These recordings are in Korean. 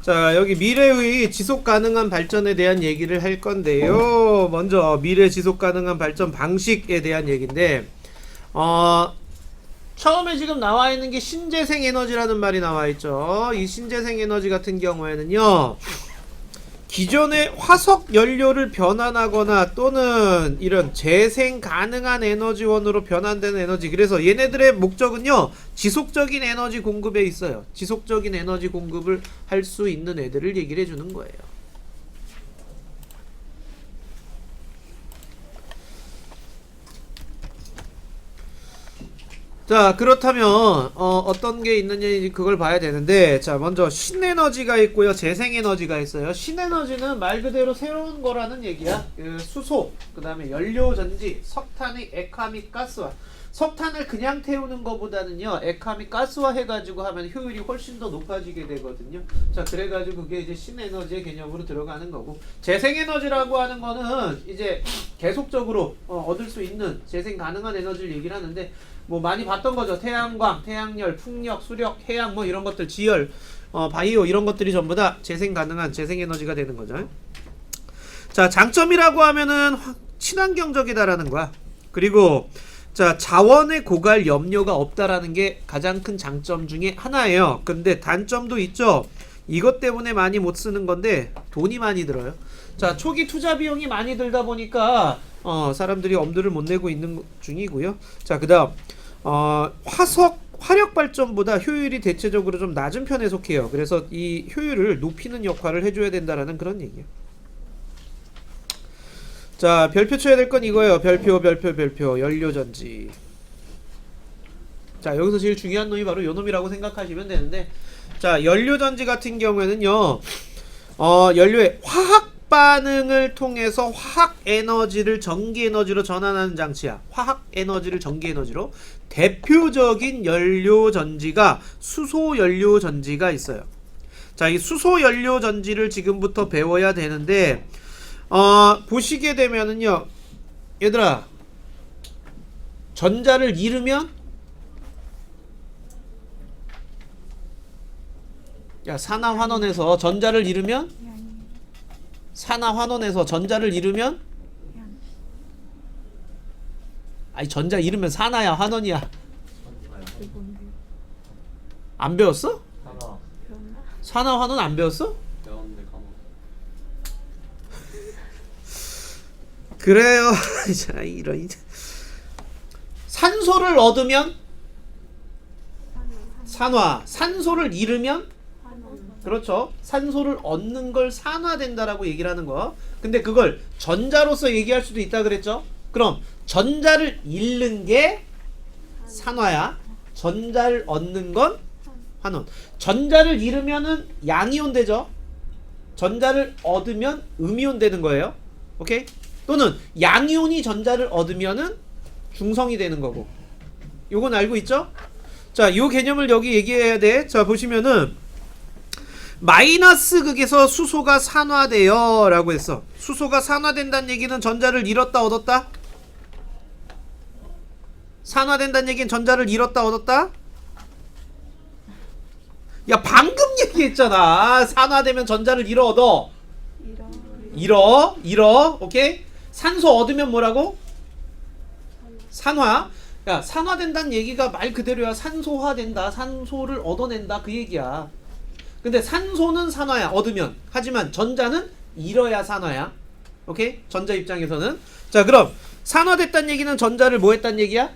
자, 여기 미래의 지속 가능한 발전에 대한 얘기를 할 건데요. 먼저 미래 지속 가능한 발전 방식에 대한 얘기인데, 처음에 지금 나와 있는 게 신재생 에너지라는 말이 나와 있죠. 이 신재생 에너지 같은 경우에는요, 기존의 화석 연료를 변환하거나 또는 이런 재생 가능한 에너지원으로 변환되는 에너지. 그래서 얘네들의 목적은요, 지속적인 에너지 공급에 있어요. 지속적인 에너지 공급을 할 수 있는 애들을 얘기를 해주는 거예요. 자, 그렇다면 어떤 게 있느냐 그걸 봐야 되는데, 자, 먼저 신에너지가 있고요, 재생에너지가 있어요. 신에너지는 말 그대로 새로운 거라는 얘기야. 수소, 그 다음에 연료전지, 석탄의 액화 및 가스화. 석탄을 그냥 태우는 것보다는요, 액화 및 가스화 해가지고 하면 효율이 훨씬 더 높아지게 되거든요. 자, 그래가지고 그게 이제 신에너지의 개념으로 들어가는 거고, 재생에너지라고 하는 거는 이제 계속적으로 얻을 수 있는 재생 가능한 에너지를 얘기를 하는데, 뭐 많이 봤던 거죠. 태양광, 태양열, 풍력, 수력, 해양 뭐 이런 것들, 지열, 바이오 이런 것들이 전부 다 재생 가능한 재생 에너지가 되는 거죠. 자, 장점이라고 하면은 친환경적이다라는 거야. 그리고 자, 자원의 고갈 염려가 없다라는 게 가장 큰 장점 중에 하나예요. 근데 단점도 있죠. 이것 때문에 많이 못 쓰는 건데 돈이 많이 들어요. 자, 초기 투자 비용이 많이 들다 보니까 사람들이 엄두를 못 내고 있는 중이고요. 자, 그다음 화력 발전보다 효율이 대체적으로 좀 낮은 편에 속해요. 그래서 이 효율을 높이는 역할을 해줘야 된다라는 그런 얘기예요. 자, 별표 쳐야 될 건 이거예요. 별표. 연료전지. 자, 여기서 제일 중요한 놈이 바로 요 놈이라고 생각하시면 되는데, 자, 연료전지 같은 경우에는요, 연료의 화학 반응을 통해서 화학 에너지를 전기 에너지로 전환하는 장치야. 화학 에너지를 전기 에너지로. 대표적인 연료 전지가 수소 연료 전지가 있어요. 자, 이 수소 연료 전지를 지금부터 배워야 되는데, 보시게 되면은요, 얘들아, 전자를 잃으면, 야, 산화환원에서 전자를 잃으면, 산화환원에서 전자를 잃으면, 아니, 전자 잃으면 산화야, 환원이야. 안 배웠어? 산화환원 안 배웠어? 그래요. 자, 이런 산소를 얻으면 산화, 산소를 잃으면, 그렇죠, 산소를 얻는 걸 산화된다라고 얘기를 하는 거. 근데 그걸 전자로서 얘기할 수도 있다 그랬죠. 그럼 전자를 잃는 게 산화야, 전자를 얻는 건 환원. 전자를 잃으면은 양이온 되죠. 전자를 얻으면 음이온 되는 거예요. 오케이? 또는 양이온이 전자를 얻으면은 중성이 되는 거고. 요건 알고 있죠? 자, 요 개념을 여기 얘기해야 돼. 자, 보시면은 마이너스 극에서 수소가 산화돼요 라고 했어. 수소가 산화된다는 얘기는 전자를 잃었다 얻었다? 산화된다는 얘기는 전자를 잃었다 얻었다? 야, 방금 얘기했잖아. 산화되면 전자를 잃어 얻어. 잃어. 오케이? 산소 얻으면 뭐라고? 산화. 야, 산화된다는 얘기가 말 그대로야. 산소화된다. 산소를 얻어낸다. 그 얘기야. 근데 산소는 산화야, 얻으면. 하지만 전자는 잃어야 산화야. 오케이? 전자 입장에서는. 자, 그럼 산화됐다는 얘기는 전자를 뭐 했다는 얘기야?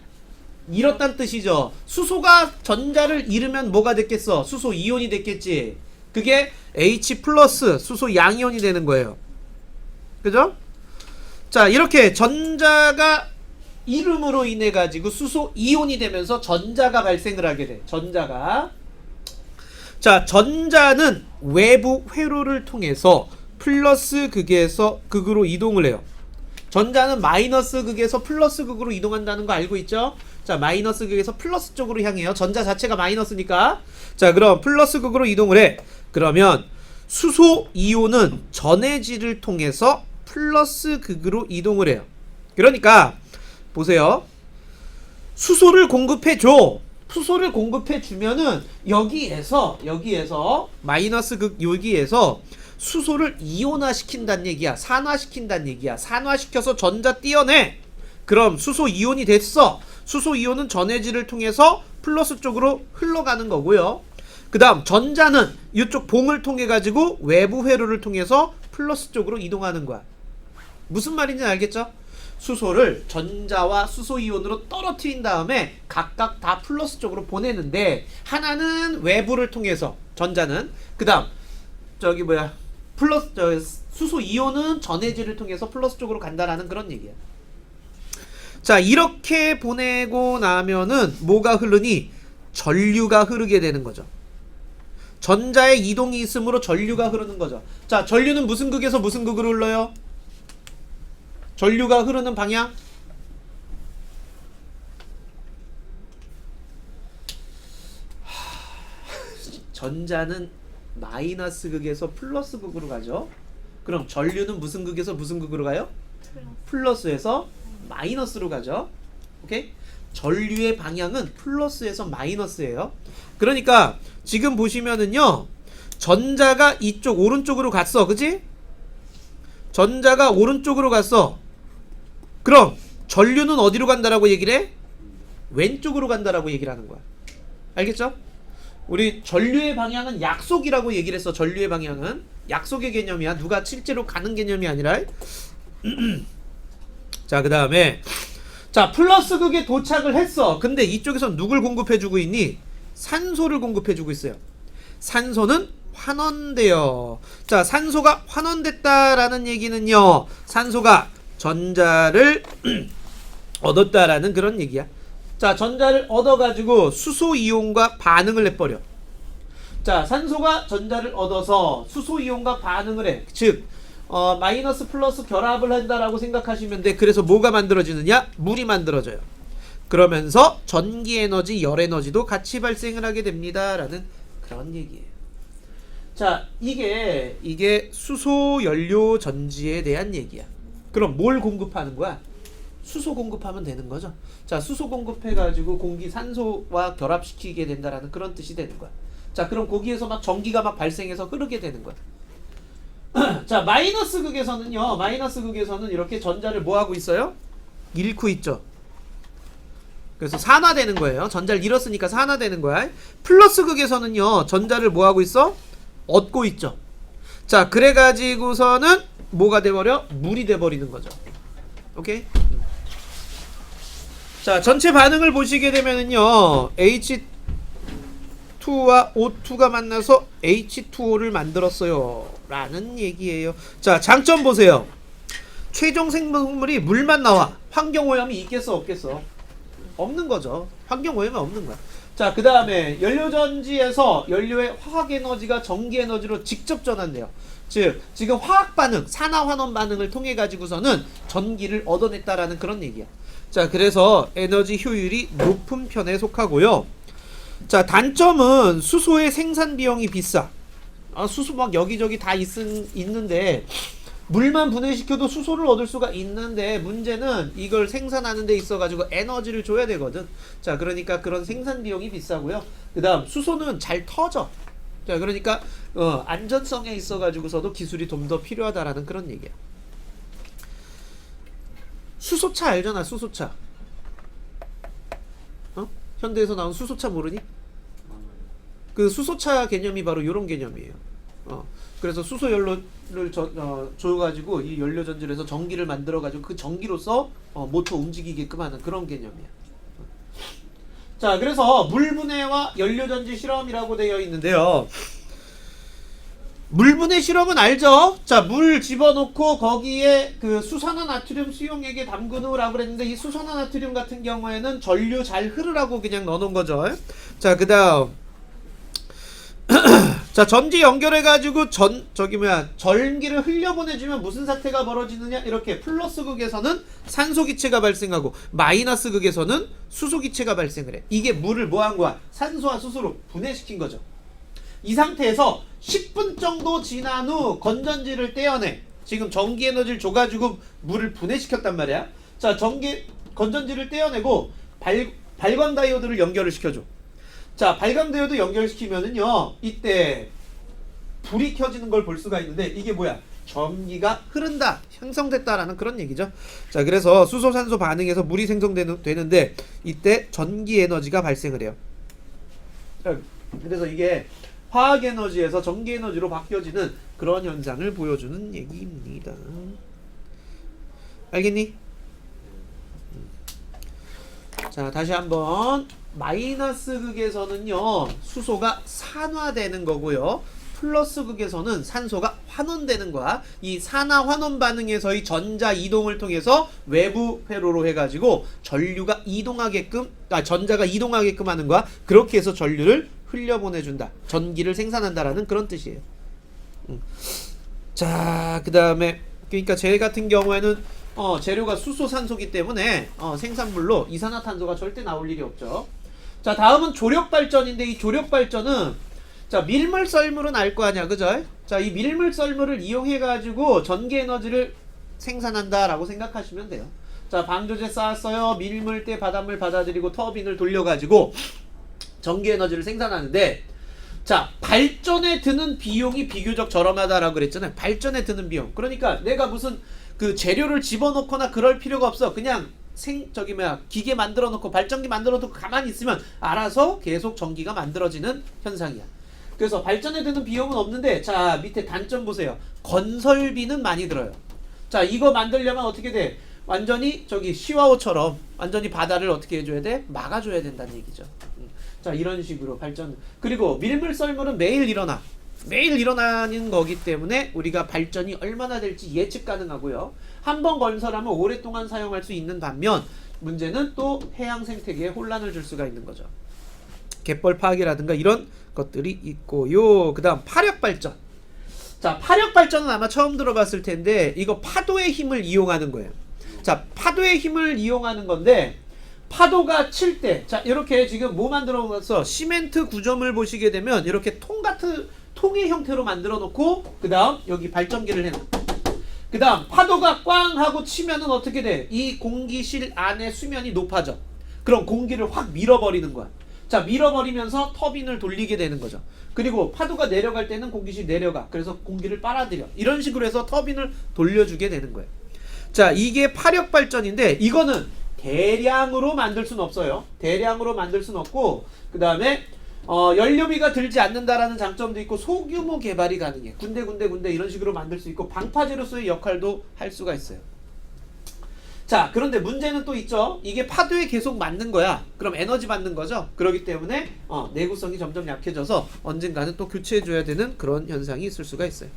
잃었다는 뜻이죠. 수소가 전자를 잃으면 뭐가 됐겠어? 수소 이온이 됐겠지. 그게 H 플러스 수소 양이온이 되는 거예요. 그죠? 자, 이렇게 전자가 잃음으로 인해 가지고 수소 이온이 되면서 전자가 발생을 하게 돼. 전자가. 자, 전자는 외부 회로를 통해서 플러스 극에서 극으로 이동을 해요. 전자는 마이너스 극에서 플러스 극으로 이동한다는 거 알고 있죠? 자, 마이너스 극에서 플러스 쪽으로 향해요. 전자 자체가 마이너스니까. 자, 그럼 플러스 극으로 이동을 해. 그러면 수소 이온은 전해질을 통해서 플러스 극으로 이동을 해요. 그러니까 보세요. 수소를 공급해줘. 수소를 공급해 주면은 여기에서 마이너스 극 여기에서 수소를 이온화 시킨다는 얘기야. 산화시킨다는 얘기야. 산화시켜서 전자 띄어내. 그럼 수소 이온이 됐어. 수소 이온은 전해질을 통해서 플러스 쪽으로 흘러가는 거고요. 그 다음 전자는 이쪽 봉을 통해 가지고 외부 회로를 통해서 플러스 쪽으로 이동하는 거야. 무슨 말인지 알겠죠? 수소를 전자와 수소 이온으로 떨어뜨린 다음에 각각 다 플러스 쪽으로 보내는데 하나는 외부를 통해서 전자는, 그 다음 수소 이온은 전해질을 통해서 플러스 쪽으로 간다라는 그런 얘기야. 자, 이렇게 보내고 나면은 뭐가 흐르니? 전류가 흐르게 되는 거죠. 전자의 이동이 있으므로 전류가 흐르는 거죠. 자, 전류는 무슨 극에서 무슨 극으로 흘러요? 전류가 흐르는 방향? 전자는 마이너스 극에서 플러스 극으로 가죠. 그럼 전류는 무슨 극에서 무슨 극으로 가요? 플러스에서 마이너스로 가죠. 오케이? 전류의 방향은 플러스에서 마이너스예요. 그러니까 지금 보시면은요, 전자가 이쪽 오른쪽으로 갔어. 그치? 전자가 오른쪽으로 갔어. 그럼 전류는 어디로 간다라고 얘기를 해? 왼쪽으로 간다라고 얘기를 하는 거야. 알겠죠? 우리 전류의 방향은 약속이라고 얘기를 했어. 전류의 방향은 약속의 개념이야. 누가 실제로 가는 개념이 아니라. 자, 그 다음에 자, 플러스 극에 도착을 했어. 근데 이쪽에서 누굴 공급해주고 있니? 산소를 공급해주고 있어요. 산소는 환원돼요. 자, 산소가 환원됐다라는 얘기는요, 산소가 전자를 얻었다라는 그런 얘기야. 자, 전자를 얻어가지고 수소 이온과 반응을 해버려. 자, 산소가 전자를 얻어서 수소 이온과 반응을 해. 즉 마이너스 플러스 결합을 한다라고 생각하시면 돼. 그래서 뭐가 만들어지느냐? 물이 만들어져요. 그러면서 전기 에너지, 열 에너지도 같이 발생을 하게 됩니다 라는 그런 얘기예요. 자, 이게 수소 연료 전지에 대한 얘기야. 그럼 뭘 공급하는 거야? 수소 공급하면 되는 거죠. 자, 수소 공급해가지고 공기 산소와 결합시키게 된다라는 그런 뜻이 되는 거야. 자, 그럼 거기에서 막 전기가 막 발생해서 흐르게 되는 거야. 자, 마이너스 극에서는 이렇게 전자를 뭐 하고 있어요? 잃고 있죠. 그래서 산화되는 거예요. 전자를 잃었으니까 산화되는 거야. 플러스 극에서는요, 전자를 뭐 하고 있어? 얻고 있죠. 자, 그래가지고서는 뭐가 돼버려? 물이 돼버리는 거죠. 오케이? 자, 전체 반응을 보시게 되면은요, H2와 O2가 만나서 H2O를 만들었어요 라는 얘기예요. 자, 장점 보세요. 최종 생성물이 물만 나와. 환경오염이 있겠어 없겠어? 없는 거죠. 환경오염이 없는 거야. 자, 그 다음에 연료전지에서 연료의 화학에너지가 전기에너지로 직접 전환돼요. 즉 지금 화학반응, 산화환원 반응을 통해 가지고서는 전기를 얻어냈다라는 그런 얘기야. 자, 그래서 에너지 효율이 높은 편에 속하고요. 자, 단점은 수소의 생산 비용이 비싸. 수소 막 여기저기 다 있는데 물만 분해시켜도 수소를 얻을 수가 있는데 문제는 이걸 생산하는 데 있어 가지고 에너지를 줘야 되거든. 자, 그러니까 그런 생산 비용이 비싸고요. 그 다음 수소는 잘 터져. 자, 그러니까 안전성에 있어 가지고서도 기술이 좀 더 필요하다라는 그런 얘기야. 수소차 알잖아. 수소차. 현대에서 나온 수소차 모르니? 그 수소차 개념이 바로 이런 개념이에요. 그래서 수소 연료를 줘가지고 이 연료 전지에서 전기를 만들어가지고 그 전기로서 모터 움직이게끔 하는 그런 개념이야. 자, 그래서 물분해와 연료 전지 실험이라고 되어 있는데요. 물분해 실험은 알죠? 자, 물 집어넣고 거기에 그 수산화나트륨 수용액에 담근 후라고 그랬는데 이 수산화나트륨 같은 경우에는 전류 잘 흐르라고 그냥 넣어놓은 거죠. 자, 그 다음 자, 전지 연결해가지고 전기를 흘려보내주면 무슨 사태가 벌어지느냐? 이렇게 플러스 극에서는 산소 기체가 발생하고 마이너스 극에서는 수소 기체가 발생을 해. 이게 물을 뭐 한 거야? 산소와 수소로 분해시킨 거죠. 이 상태에서 10분 정도 지난 후 건전지를 떼어내. 지금 전기 에너지를 줘가지고 물을 분해시켰단 말이야. 자, 건전지를 떼어내고 발광 다이오드를 연결을 시켜줘. 자, 발광대오도 연결시키면은요, 이때 불이 켜지는 걸 볼 수가 있는데 이게 뭐야? 전기가 흐른다, 형성됐다라는 그런 얘기죠. 자, 그래서 수소 산소 반응에서 물이 생성되는데 이때 전기 에너지가 발생을 해요. 자, 그래서 이게 화학 에너지에서 전기 에너지로 바뀌어지는 그런 현상을 보여주는 얘기입니다. 알겠니? 자, 다시 한번 마이너스 극에서는요 수소가 산화되는 거고요, 플러스 극에서는 산소가 환원되는 거야. 이 산화 환원 반응에서의 전자 이동을 통해서 외부 회로로 해가지고 전류가 이동하게끔, 전자가 이동하게끔 하는 거야. 그렇게 해서 전류를 흘려보내준다, 전기를 생산한다라는 그런 뜻이에요. 자, 그 다음에 그러니까 재 같은 경우에는 재료가 수소 산소기 때문에 생산물로 이산화탄소가 절대 나올 일이 없죠. 자, 다음은 조력 발전인데 이 조력 발전은 자, 밀물 썰물은 알 거 아니야, 그죠? 자, 이 밀물 썰물을 이용해 가지고 전기 에너지를 생산한다라고 생각하시면 돼요. 자, 방조제 쌓았어요. 밀물때 바닷물 받아들이고 터빈을 돌려 가지고 전기 에너지를 생산하는데, 자, 발전에 드는 비용이 비교적 저렴하다라고 그랬잖아요. 발전에 드는 비용. 그러니까 내가 무슨 그 재료를 집어넣거나 그럴 필요가 없어. 그냥 기계 만들어 놓고 발전기 만들어 놓고 가만히 있으면 알아서 계속 전기가 만들어지는 현상이야. 그래서 발전에 드는 비용은 없는데, 자, 밑에 단점 보세요. 건설비는 많이 들어요. 자, 이거 만들려면 어떻게 돼? 완전히 시와오처럼 완전히 바다를 어떻게 해줘야 돼? 막아줘야 된다는 얘기죠. 자, 이런 식으로 발전. 그리고 밀물 썰물은 매일 일어나는 거기 때문에 우리가 발전이 얼마나 될지 예측 가능하고요. 한번 건설하면 오랫동안 사용할 수 있는 반면 문제는 또 해양 생태계에 혼란을 줄 수가 있는 거죠. 갯벌 파괴라든가 이런 것들이 있고요. 그 다음 파력 발전. 자, 파력 발전은 아마 처음 들어봤을 텐데 이거 파도의 힘을 이용하는 거예요. 자, 파도의 힘을 이용하는 건데 파도가 칠 때, 자, 이렇게 지금 뭐 만들어 놓았어? 시멘트 구조물 보시게 되면 이렇게 통의 형태로 만들어 놓고 그 다음 여기 발전기를 해놔. 그 다음 파도가 꽝 하고 치면은 어떻게 돼? 이 공기실 안에 수면이 높아져. 그럼 공기를 확 밀어버리는 거야. 자, 밀어버리면서 터빈을 돌리게 되는 거죠. 그리고 파도가 내려갈 때는 공기실 내려가. 그래서 공기를 빨아들여. 이런 식으로 해서 터빈을 돌려주게 되는 거예요. 자, 이게 파력 발전인데 이거는 대량으로 만들 수는 없어요. 대량으로 만들 수는 없고, 그 다음에 연료비가 들지 않는다라는 장점도 있고 소규모 개발이 가능해. 군데 이런 식으로 만들 수 있고 방파제로서의 역할도 할 수가 있어요. 자, 그런데 문제는 또 있죠. 이게 파도에 계속 맞는 거야. 그럼 에너지 받는 거죠. 그렇기 때문에 내구성이 점점 약해져서 언젠가는 또 교체해줘야 되는 그런 현상이 있을 수가 있어요.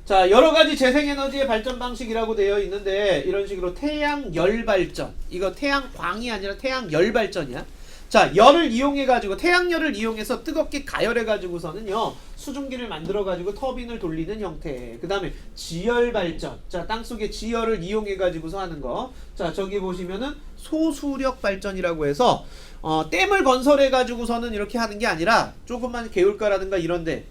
자, 여러가지 재생에너지의 발전 방식이라고 되어 있는데 이런 식으로 태양열 발전, 이거 태양광이 아니라 태양열 발전이야. 자, 열을 이용해가지고 태양열을 이용해서 뜨겁게 가열해가지고서는요 수증기를 만들어가지고 터빈을 돌리는 형태. 그 다음에 지열 발전. 자, 땅속에 지열을 이용해가지고서 하는 거. 자, 저기 보시면은 소수력 발전이라고 해서 댐을 건설해가지고서는 이렇게 하는 게 아니라 조금만 개울가라든가 이런데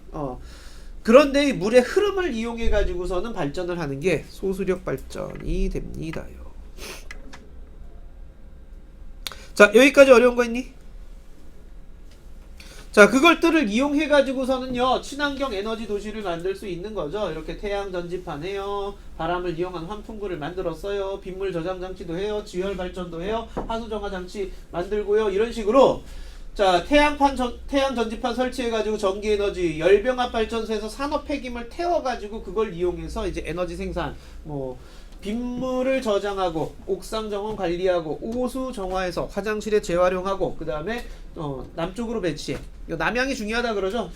그런데 물의 흐름을 이용해 가지고서는 발전을 하는 게 소수력 발전이 됩니다요. 자, 여기까지 어려운 거 있니? 자, 그걸들을 이용해 가지고서는요 친환경 에너지 도시를 만들 수 있는 거죠. 이렇게 태양 전지판 해요, 바람을 이용한 환풍구를 만들었어요, 빗물 저장 장치도 해요, 지열 발전도 해요, 하수 정화 장치 만들고요. 이런 식으로 자, 태양 전지판 설치해가지고 전기에너지, 열병합 발전소에서 산업 폐기물 태워가지고 그걸 이용해서 이제 에너지 생산, 빗물을 저장하고, 옥상 정원 관리하고, 오수 정화해서 화장실에 재활용하고, 그 다음에 남쪽으로 배치해. 남향이 중요하다 그러죠.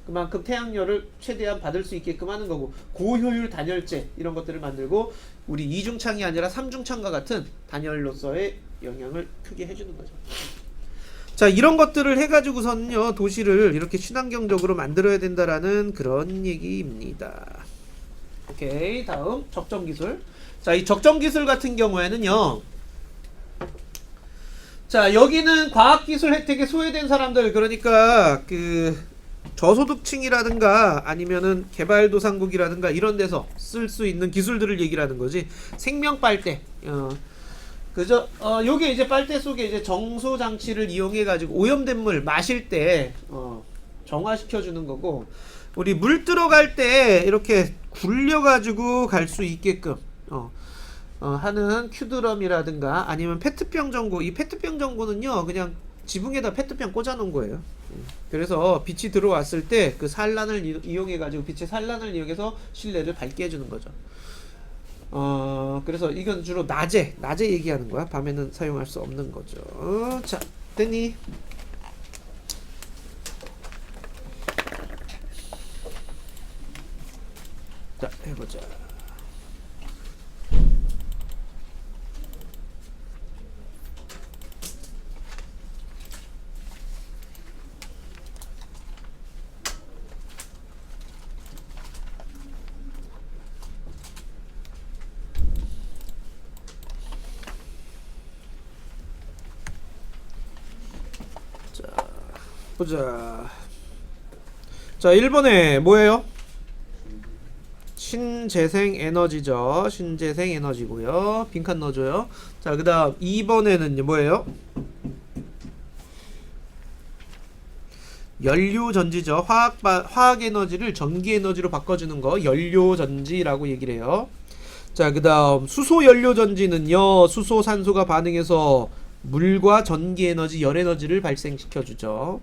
그만큼 태양열을 최대한 받을 수 있게끔 하는 거고, 고효율 단열재 이런 것들을 만들고, 우리 이중창이 아니라 삼중창과 같은 단열로서의 영향을 크게 해주는 거죠. 자, 이런 것들을 해가지고서는요 도시를 이렇게 친환경적으로 만들어야 된다라는 그런 얘기입니다. 오케이, 다음 적정기술. 자, 이 적정기술 같은 경우에는요, 자, 여기는 과학기술 혜택에 소외된 사람들, 그러니까 그 저소득층이라든가 아니면은 개발도상국이라든가 이런 데서 쓸 수 있는 기술들을 얘기하는 거지. 생명빨대, 그죠? 요게 이제 빨대 속에 이제 정수 장치를 이용해 가지고 오염된 물 마실 때 정화시켜 주는 거고, 우리 물 들어갈 때 이렇게 굴려 가지고 갈 수 있게끔 하는 큐드럼이라든가 아니면 페트병 전구. 이 페트병 전구는요 그냥 지붕에다 페트병 꽂아 놓은 거예요. 그래서 빛이 들어왔을 때 그 산란을 이용해 가지고, 빛의 산란을 이용해서 실내를 밝게 해주는 거죠. 그래서 이건 주로 낮에 얘기하는 거야. 밤에는 사용할 수 없는 거죠. 자, 됐니? 자, 해보자. 보자. 자, 1번에 뭐예요? 신재생 에너지죠. 신재생 에너지고요. 빈칸 넣어줘요. 자, 그 다음 2번에는 뭐예요? 연료전지죠. 화학 에너지를 전기 에너지로 바꿔주는 거 연료전지라고 얘기를 해요. 자, 그 다음 수소 연료전지는요, 수소 산소가 반응해서 물과 전기 에너지, 열 에너지를 발생시켜주죠.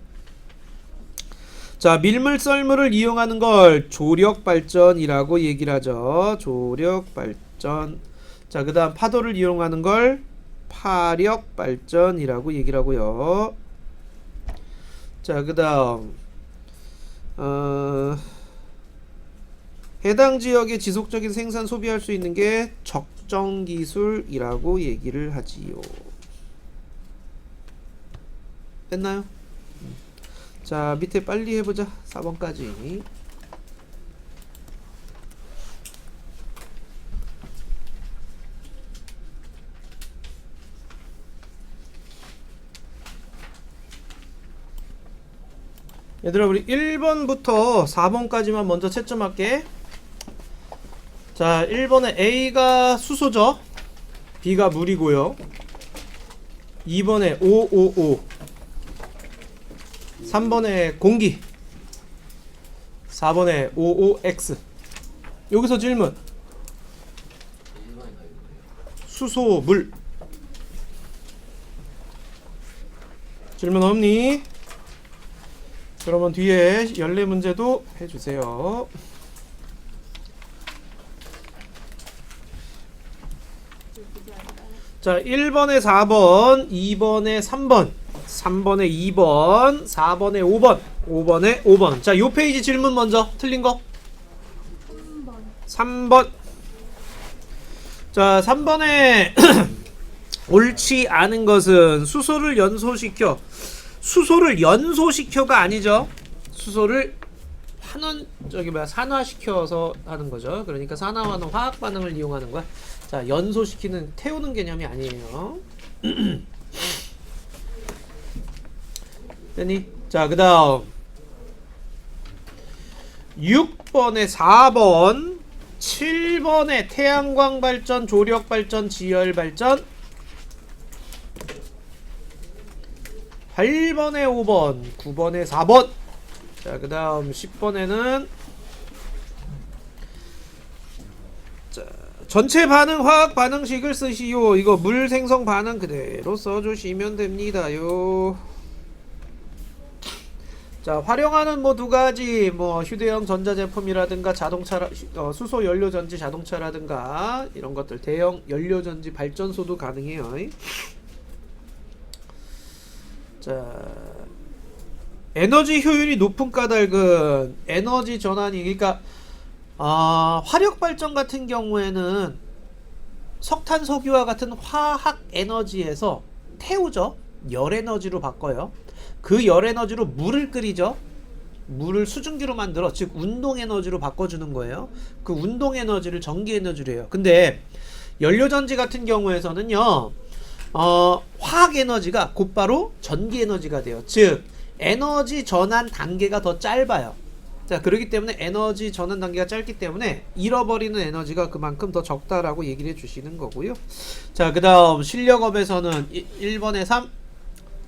자, 밀물 썰물을 이용하는 걸 조력발전이라고 얘기를 하죠. 조력발전. 자, 그 다음 파도를 이용하는 걸 파력발전이라고 얘기를 하고요. 자, 그 다음 해당 지역의 지속적인 생산 소비할 수 있는 게 적정기술이라고 얘기를 하지요. 됐나요? 자, 밑에 빨리 해보자. 4번까지. 얘들아, 우리 1번부터 4번까지만 먼저 채점할게. 자, 1번에 A가 수소죠. B가 물이고요. 2번에 O 3번에 공기, 4번에 OOX. 여기서 질문. 수소, 물. 질문 없니? 그러면 뒤에 연례 문제도 해주세요. 자, 1번에 4번, 2번에 3번, 3번에 2번, 4번에 5번, 5번에 5번. 자, 요 페이지 질문 먼저. 틀린 거? 3번. 자, 3번에 옳지 않은 것은 수소를 연소시켜가 아니죠. 수소를 산화시켜서 하는 거죠. 그러니까 산화와는 화학 반응을 이용하는 거야. 자, 연소시키는, 태우는 개념이 아니에요. 됐니? 자, 그 다음 6번에 4번, 7번에 태양광 발전, 조력 발전, 지열 발전, 8번에 5번, 9번에 4번. 자, 그 다음 10번에는 전체 반응 화학 반응식을 쓰시오. 이거 물 생성 반응 그대로 써주시면 됩니다요. 자, 활용하는 뭐 두 가지, 뭐 휴대용 전자제품이라든가 자동차, 수소 연료전지 자동차라든가 이런 것들, 대형 연료전지 발전소도 가능해요. 자, 에너지 효율이 높은 까닭은 에너지 전환이, 그러니까 화력 발전 같은 경우에는 석탄, 석유와 같은 화학 에너지에서 태우죠. 열 에너지로 바꿔요. 그 열 에너지로 물을 끓이죠. 물을 수증기로 만들어, 즉 운동 에너지로 바꿔주는 거예요. 그 운동 에너지를 전기 에너지로 해요. 근데 연료전지 같은 경우에서는요, 화학 에너지가 곧바로 전기 에너지가 돼요. 즉 에너지 전환 단계가 더 짧아요. 자, 그렇기 때문에 에너지 전환 단계가 짧기 때문에 잃어버리는 에너지가 그만큼 더 적다라고 얘기를 해주시는 거고요. 자, 그 다음 실력업에서는 1번에 3,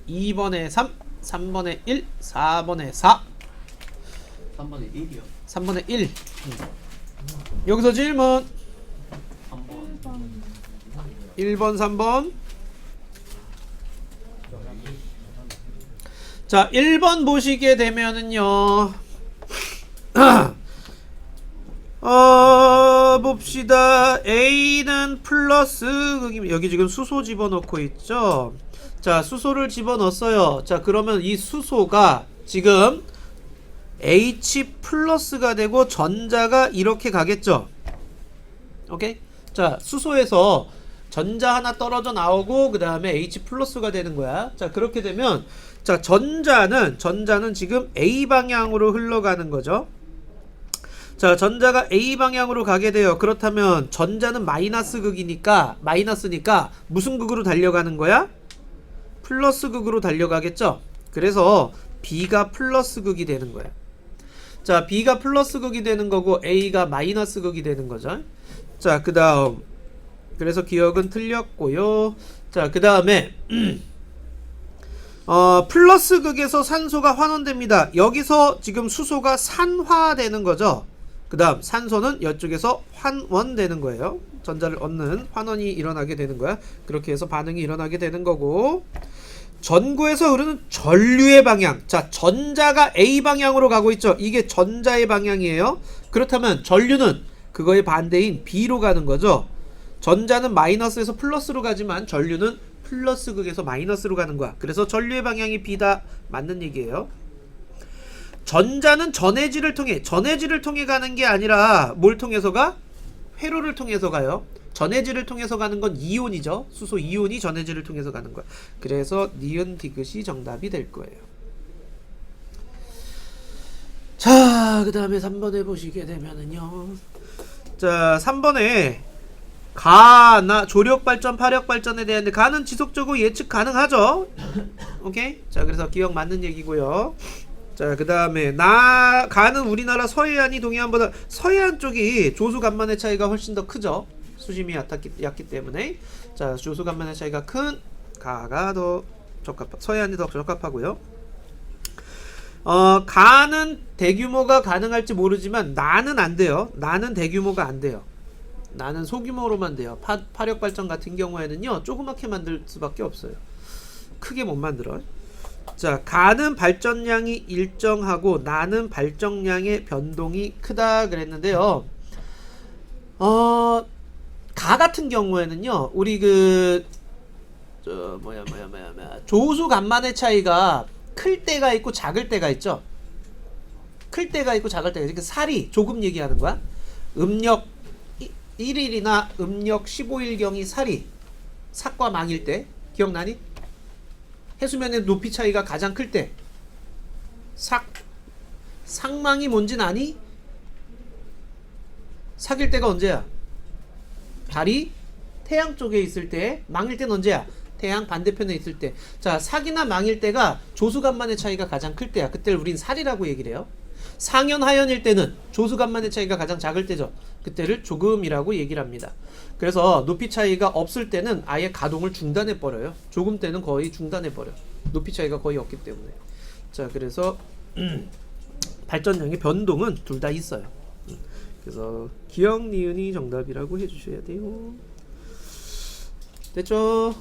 2번에 3, 3번에 1, 4번에 4, 3번에 1이요. 3번에 1. 여기서 질문 3번. 1번, 3번. 자, 1번 보시게 되면은요. 봅시다. A는 플러스 여기 지금 수소 집어넣고 있죠. 자, 수소를 집어넣었어요. 자, 그러면 이 수소가 지금 H 플러스가 되고 전자가 이렇게 가겠죠. 오케이? 자, 수소에서 전자 하나 떨어져 나오고 그 다음에 H 플러스가 되는 거야. 자, 그렇게 되면 자, 전자는 지금 A 방향으로 흘러가는 거죠. 자, 전자가 A 방향으로 가게 돼요. 그렇다면 전자는 마이너스니까 무슨 극으로 달려가는 거야? 플러스 극으로 달려가겠죠. 그래서 B가 플러스 극이 되는 거야. 자, B가 플러스 극이 되는 거고 A가 마이너스 극이 되는 거죠. 자, 그 다음 그래서 기억은 틀렸고요. 자, 그 다음에 플러스 극에서 산소가 환원됩니다. 여기서 지금 수소가 산화되는 거죠. 그 다음 산소는 이쪽에서 환원되는 거예요. 전자를 얻는 환원이 일어나게 되는 거야. 그렇게 해서 반응이 일어나게 되는 거고, 전구에서 흐르는 전류의 방향. 자, 전자가 A 방향으로 가고 있죠. 이게 전자의 방향이에요. 그렇다면 전류는 그거의 반대인 B로 가는 거죠. 전자는 마이너스에서 플러스로 가지만 전류는 플러스 극에서 마이너스로 가는 거야. 그래서 전류의 방향이 B다. 맞는 얘기예요. 전자는 전해질을 통해 가는 게 아니라 뭘 통해서 가? 회로를 통해서 가요. 전해질을 통해서 가는 건 이온이죠. 수소 이온이 전해질을 통해서 가는 거야. 그래서 니은 디귿이 정답이 될 거예요. 자, 그 다음에 3번에 보시게 되면은요. 자, 3번에 가나 조력발전, 파력발전에 대한데 가는 지속적으로 예측 가능하죠. 오케이? 자, 그래서 기억 맞는 얘기고요. 자, 그 다음에 가는 우리나라 서해안이 동해안보다 서해안 쪽이 조수간만의 차이가 훨씬 더 크죠. 수심이 얕기 때문에. 자, 조수간만의 차이가 큰 가가 더 서해안이 더 적합하고요. 가는 대규모가 가능할지 모르지만 나는 안 돼요. 나는 대규모가 안 돼요. 나는 소규모로만 돼요. 파력발전 같은 경우에는요, 조그맣게 만들 수밖에 없어요. 크게 못 만들어요. 자, 가는 발전량이 일정하고 나는 발전량의 변동이 크다 그랬는데요. 가 같은 경우에는요, 우리 조수 간만의 차이가 클 때가 있고 작을 때가 있죠. 클 때가 있고 작을 때가 있죠. 그 살이 조금 얘기하는 거야. 음력 1일이나 음력 15일경이 살이 삭과 망일 때 기억나니? 해수면의 높이 차이가 가장 클 때 상망이 뭔진 아니? 삭일 때가 언제야? 달이 태양 쪽에 있을 때, 망일 때는 언제야? 태양 반대편에 있을 때. 자, 삭이나 망일 때가 조수간만의 차이가 가장 클 때야. 그때를 우린 살이라고 얘기를 해요. 상현 하현일 때는 조수간만의 차이가 가장 작을 때죠. 그때를 조금이라고 얘기를 합니다. 그래서 높이 차이가 없을 때는 아예 가동을 중단해 버려요. 조금 때는 거의 중단해 버려. 높이 차이가 거의 없기 때문에. 자, 그래서 발전량의 변동은 둘 다 있어요. 그래서 기억 니은이 정답이라고 해주셔야 돼요. 됐죠?